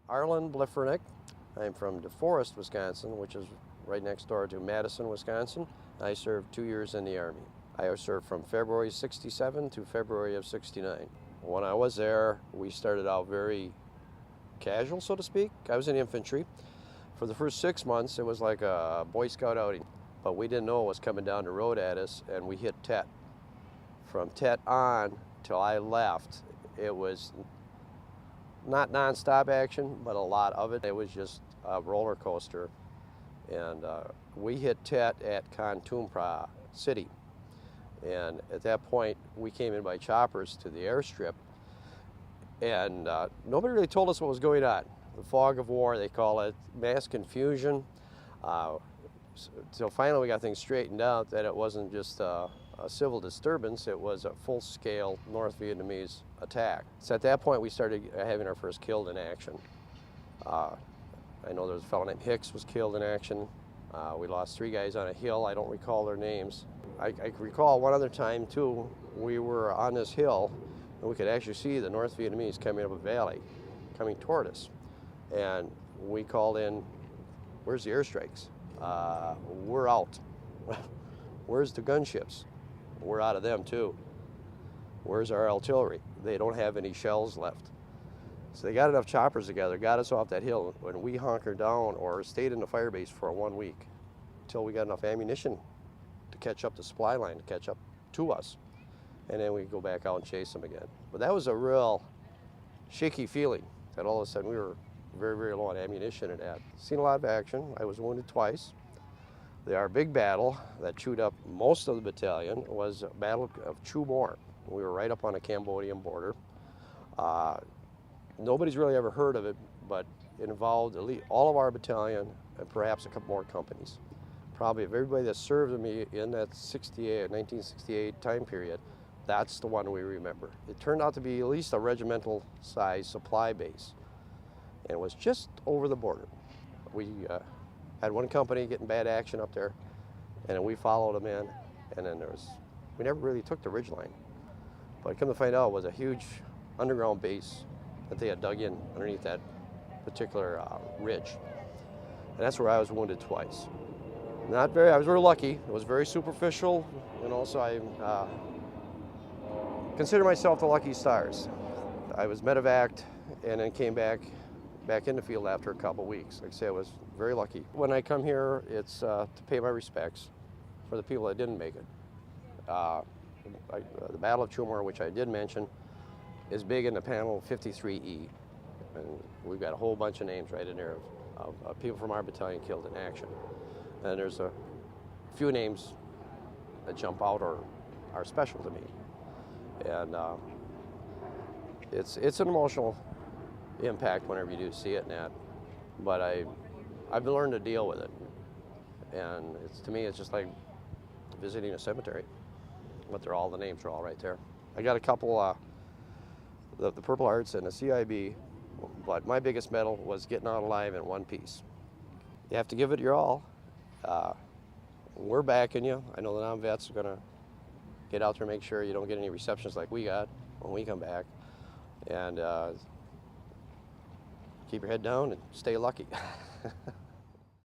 Arlen Bliefernicht. I'm from DeForest, Wisconsin, which is right next door to Madison, Wisconsin. I served 2 years in the Army. I served from February '67 to February of '69. When I was there, we started out very casual, so to speak. I was in infantry. For the first 6 months, it was like a Boy Scout outing, but we didn't know it was coming down the road at us, and we hit Tet. From Tet on till I left, it was not non-stop action, but a lot of it. It was just a roller coaster. And we hit Tet at Khartoum City. And at that point, we came in by choppers to the airstrip. And nobody really told us what was going on. The fog of war, they call it, mass confusion. So finally we got things straightened out that it wasn't just a civil disturbance, it was a full-scale North Vietnamese attack. So at that point we started having our first killed in action. I know there was a fellow named Hicks was killed in action. We lost 3 guys on a hill. I don't recall their names. I recall one other time too, we were on this hill and we could actually see the North Vietnamese coming up a valley, coming toward us. And we called in, where's the airstrikes? We're out. Where's the gunships? We're out of them too. Where's our artillery? They don't have any shells left. So they got enough choppers together, got us off that hill, and we hunkered down or stayed in the fire base for 1 week until we got enough ammunition to catch up the supply line, to catch up to us. And then we go back out and chase them again. But that was a real shaky feeling that all of a sudden we were very, very low on ammunition and that. Seen a lot of action. I was wounded twice. Our big battle that chewed up most of the battalion was a battle of Chu Mor. We were right up on the Cambodian border. Nobody's really ever heard of it, but it involved all of our battalion and perhaps a couple more companies. Probably of everybody that served with me in that 1968 time period, that's the one we remember. It turned out to be at least a regimental size supply base. And it was just over the border. We had one company getting bad action up there, and then we followed them in, and then we never really took the ridge line. But come to find out, it was a huge underground base that they had dug in underneath that particular ridge. And that's where I was wounded twice. I was very lucky. It was very superficial, and also I consider myself the lucky stars. I was medevaced and then came back in the field after a couple weeks. Like I say, I was very lucky. When I come here, it's to pay my respects for the people that didn't make it. The Battle of Chu Mor, which I did mention, is big in the panel 53E. And we've got a whole bunch of names right in there of people from our battalion killed in action. And there's a few names that jump out or are special to me. And it's an emotional impact whenever you do see it, Nat. But I've learned to deal with it. And to me, it's just like visiting a cemetery. But the names are all right there. I got a couple, the Purple Hearts and the CIB, but my biggest medal was getting out alive in one piece. You have to give it your all. We're backing you. I know the non-vets are gonna get out there and make sure you don't get any receptions like we got when we come back. And keep your head down and stay lucky.